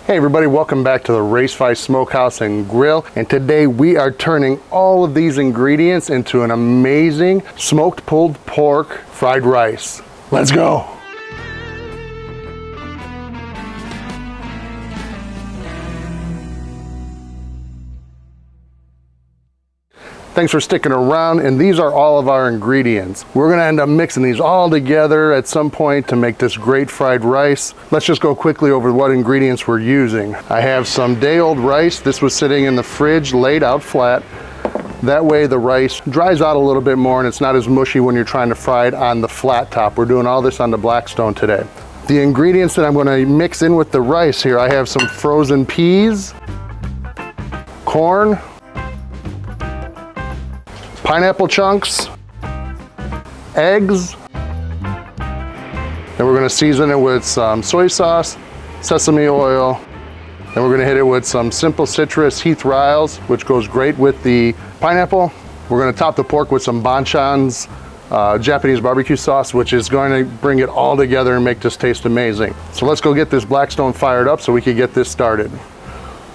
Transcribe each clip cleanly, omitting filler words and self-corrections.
Hey everybody, welcome back to the Race 5 Smokehouse and Grill. And today we are turning all of these ingredients into an amazing smoked pulled pork fried rice. Let's go. Thanks for sticking around, and these are all of our ingredients. We're gonna end up mixing these all together at some point to make this great fried rice. Let's just go quickly over what ingredients we're using. I have some day-old rice. This was sitting in the fridge, laid out flat. That way the rice dries out a little bit more and it's not as mushy when you're trying to fry it on the flat top. We're doing all this on the Blackstone today. The ingredients that I'm gonna mix in with the rice here, I have some frozen peas, corn, pineapple chunks, eggs, then we're gonna season it with some soy sauce, sesame oil, then we're gonna hit it with some simple citrus Heath Riles, which goes great with the pineapple. We're gonna top the pork with some Bachan's Japanese barbecue sauce, which is going to bring it all together and make this taste amazing. So let's go get this Blackstone fired up so we can get this started.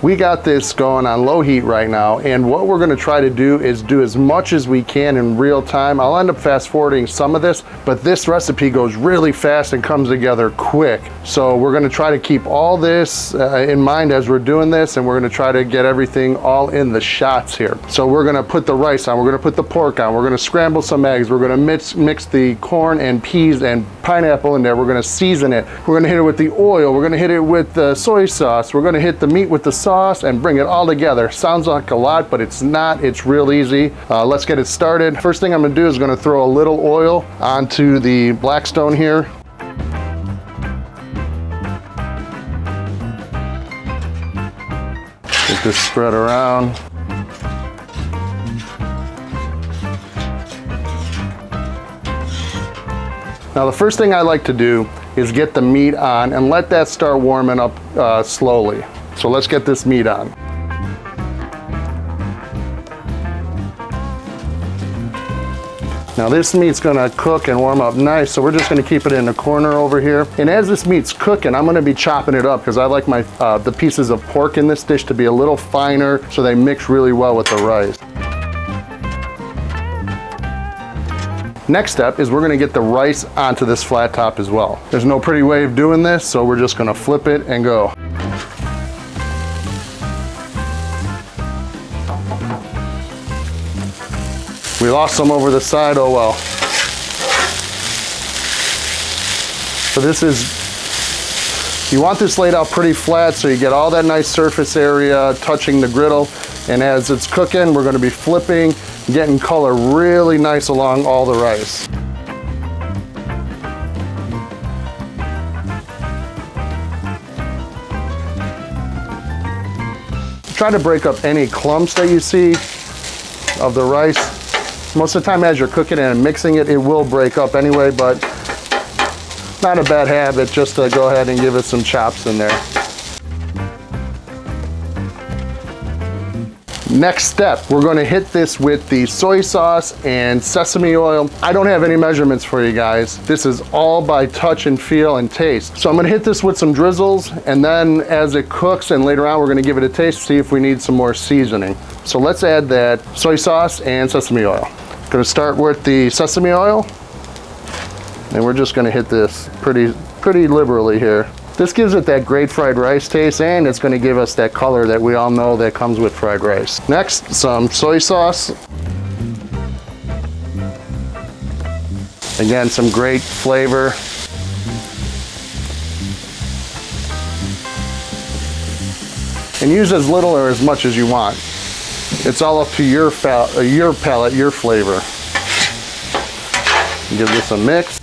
We got this going on low heat right now, and what we're gonna try to do is do as much as we can in real time. I'll end up fast forwarding some of this, but this recipe goes really fast and comes together quick. So we're gonna try to keep all this in mind as we're doing this, and we're gonna try to get everything all in the shots here. So we're gonna put the rice on, we're gonna put the pork on, we're gonna scramble some eggs, we're gonna mix the corn and peas and pineapple in there, we're gonna season it, we're gonna hit it with the oil, we're gonna hit it with the soy sauce, we're gonna hit the meat with the sauce and bring it all together. Sounds like a lot, but it's not. It's real easy. Let's get it started. First thing I'm gonna do is gonna throw a little oil onto the Blackstone here. Get this spread around. Now the first thing I like to do is get the meat on and let that start warming up slowly. So let's get this meat on. Now this meat's gonna cook and warm up nice, so we're just gonna keep it in the corner over here. And as this meat's cooking, I'm gonna be chopping it up because I like my the pieces of pork in this dish to be a little finer so they mix really well with the rice. Next step is we're gonna get the rice onto this flat top as well. There's no pretty way of doing this, so we're just gonna flip it and go. We lost some over the side, oh well. So this is, you want this laid out pretty flat so you get all that nice surface area touching the griddle. And as it's cooking, we're gonna be flipping, getting color really nice along all the rice. Try to break up any clumps that you see of the rice. Most of the time as you're cooking it and mixing it, it will break up anyway, but not a bad habit just to go ahead and give it some chops in there. Next step, we're gonna hit this with the soy sauce and sesame oil. I don't have any measurements for you guys. This is all by touch and feel and taste. So I'm gonna hit this with some drizzles, and then as it cooks and later on we're gonna give it a taste, see if we need some more seasoning. So let's add that soy sauce and sesame oil. Gonna start with the sesame oil, and we're just gonna hit this pretty liberally here. This gives it that great fried rice taste, and it's gonna give us that color that we all know that comes with fried rice. Next, some soy sauce. Again, some great flavor. And use as little or as much as you want. It's all up to your palate, your flavor. Give this a mix.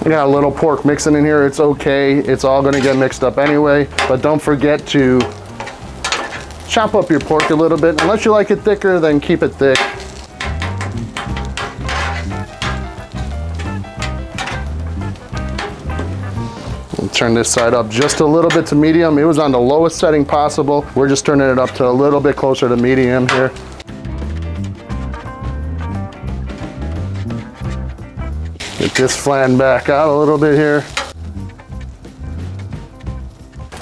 I got a little pork mixing in here, it's okay. It's all gonna get mixed up anyway, but don't forget to chop up your pork a little bit. Unless you like it thicker, then keep it thick. We'll turn this side up just a little bit to medium. It was on the lowest setting possible. We're just turning it up to a little bit closer to medium here. this flatten back out a little bit here.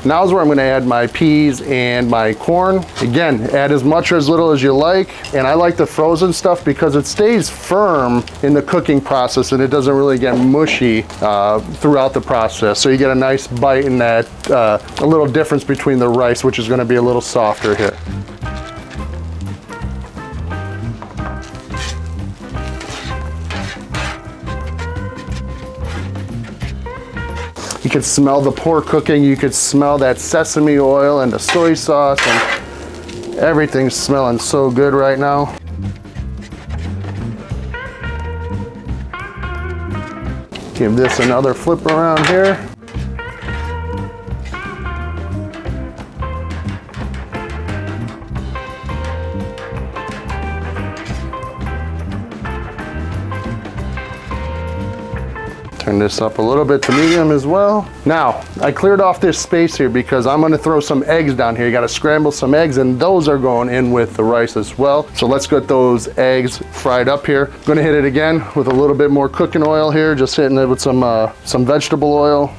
Now is where I'm going to add my peas and my corn. Again, add as much or as little as you like. And I like the frozen stuff because it stays firm in the cooking process and it doesn't really get mushy throughout the process. So you get a nice bite in that, a little difference between the rice, which is going to be a little softer here. You could smell the pork cooking, you could smell that sesame oil and the soy sauce, and everything's smelling so good right now. Give this another flip around here. Turn this up a little bit to medium as well. Now, I cleared off this space here because I'm gonna throw some eggs down here. You gotta scramble some eggs and those are going in with the rice as well. So let's get those eggs fried up here. I'm gonna hit it again with a little bit more cooking oil here, just hitting it with some vegetable oil,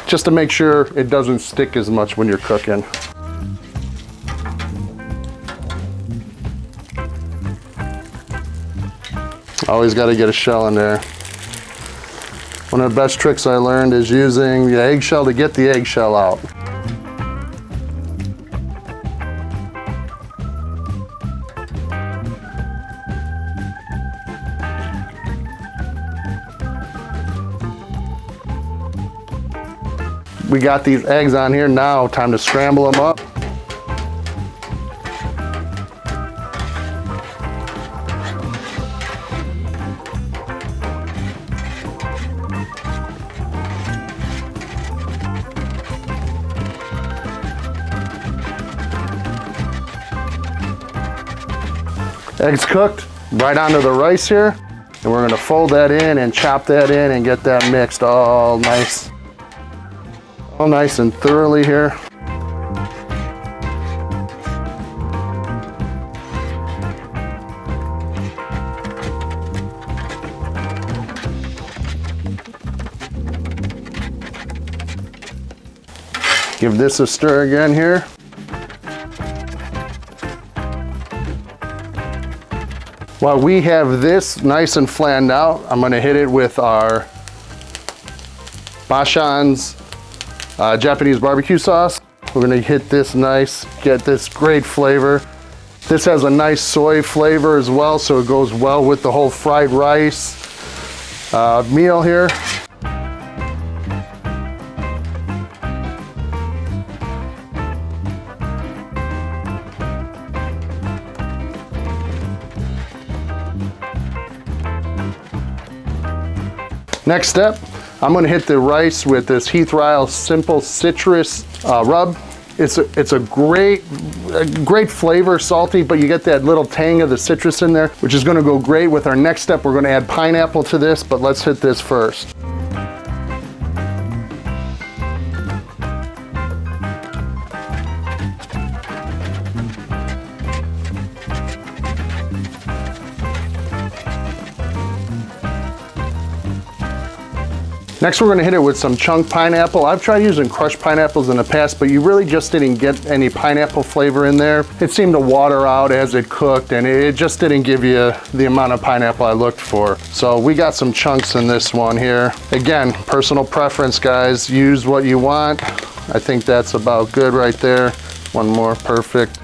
just to make sure it doesn't stick as much when you're cooking. Always gotta get a shell in there. One of the best tricks I learned is using the eggshell to get the eggshell out. We got these eggs on here now, time to scramble them up. Eggs cooked, right onto the rice here. And we're gonna fold that in and chop that in and get that mixed all nice and thoroughly here. Give this a stir again here. While we have this nice and flattened out, I'm gonna hit it with our Bachan's Japanese barbecue sauce. We're gonna hit this nice, get this great flavor. This has a nice soy flavor as well, so it goes well with the whole fried rice meal here. Next step, I'm gonna hit the rice with this Heath Ryle Simple Citrus rub. It's a great flavor, salty, but you get that little tang of the citrus in there, which is gonna go great with our next step. We're gonna add pineapple to this, but let's hit this first. Next, we're gonna hit it with some chunk pineapple. I've tried using crushed pineapples in the past, but you really just didn't get any pineapple flavor in there. It seemed to water out as it cooked, and it just didn't give you the amount of pineapple I looked for. So we got some chunks in this one here. Again, personal preference, guys. Use what you want. I think that's about good right there. One more, perfect.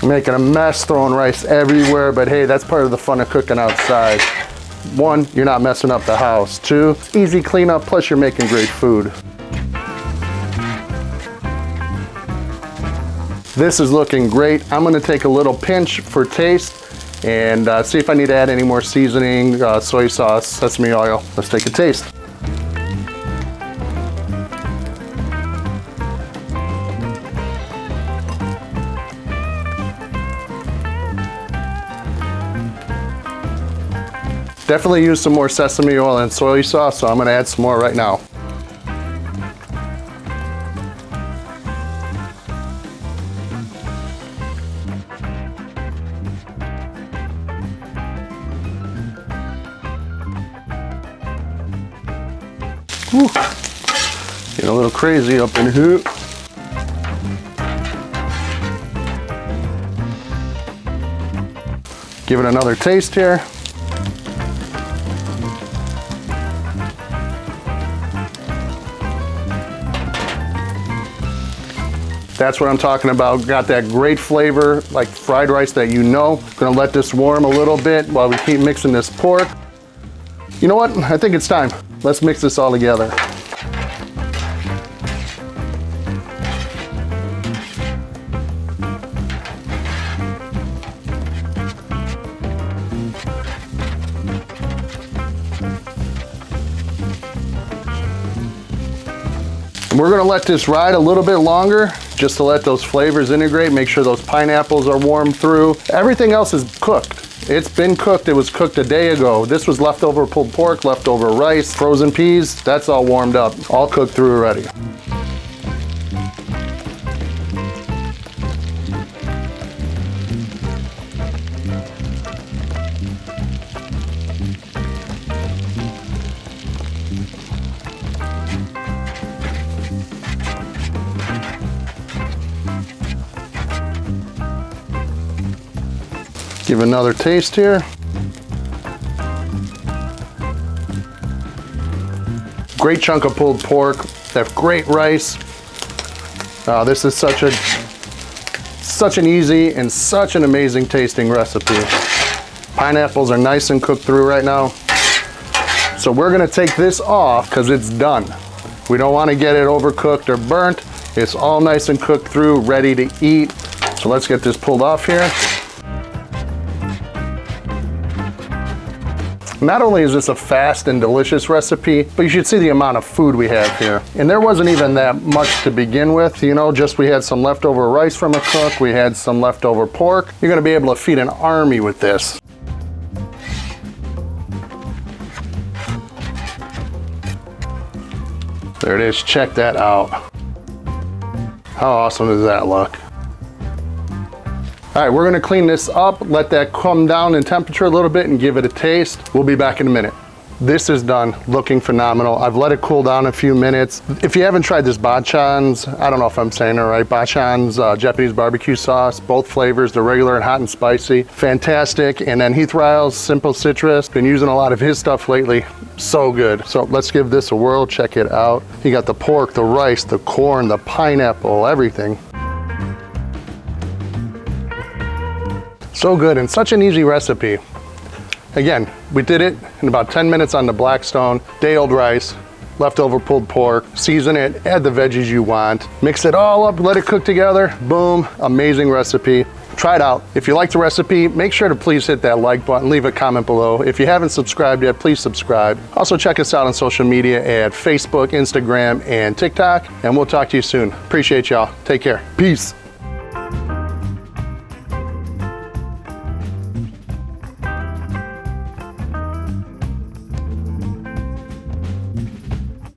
I'm making a mess, throwing rice everywhere, but hey, that's part of the fun of cooking outside. One, you're not messing up the house. Two, it's easy cleanup, plus you're making great food. This is looking great. I'm gonna take a little pinch for taste and see if I need to add any more seasoning, soy sauce, sesame oil. Let's take a taste. Definitely use some more sesame oil and soy sauce, so I'm gonna add some more right now. Whew. Getting a little crazy up in here. Give it another taste here. That's what I'm talking about. Got that great flavor, like fried rice that you know. Gonna let this warm a little bit while we keep mixing this pork. You know what? I think it's time. Let's mix this all together. We're gonna let this ride a little bit longer just to let those flavors integrate, make sure those pineapples are warmed through. Everything else is cooked. It's been cooked, it was cooked a day ago. This was leftover pulled pork, leftover rice, frozen peas, that's all warmed up, all cooked through already. Give another taste here. Great chunk of pulled pork, that great rice. This is such an easy and such an amazing tasting recipe. Pineapples are nice and cooked through right now. So we're gonna take this off because it's done. We don't wanna get it overcooked or burnt. It's all nice and cooked through, ready to eat. So let's get this pulled off here. Not only is this a fast and delicious recipe, but you should see the amount of food we have here. And there wasn't even that much to begin with, you know, just we had some leftover rice from a cook, we had some leftover pork. You're gonna be able to feed an army with this. There it is, check that out. How awesome does that look? All right, we're gonna clean this up, let that come down in temperature a little bit and give it a taste. We'll be back in a minute. This is done, looking phenomenal. I've let it cool down a few minutes. If you haven't tried this Bachan's, I don't know if I'm saying it right, Bachan's Japanese barbecue sauce, both flavors, the regular and hot and spicy, fantastic. And then Heath Ryle's Simple Citrus, been using a lot of his stuff lately, so good. So let's give this a whirl, check it out. You got the pork, the rice, the corn, the pineapple, everything. So good and such an easy recipe. Again, we did it in about 10 minutes on the Blackstone, day-old rice, leftover pulled pork, season it, add the veggies you want, mix it all up, let it cook together, boom, amazing recipe. Try it out. If you like the recipe, make sure to please hit that like button, leave a comment below. If you haven't subscribed yet, please subscribe. Also check us out on social media at Facebook, Instagram, and TikTok, and we'll talk to you soon. Appreciate y'all. Take care. Peace.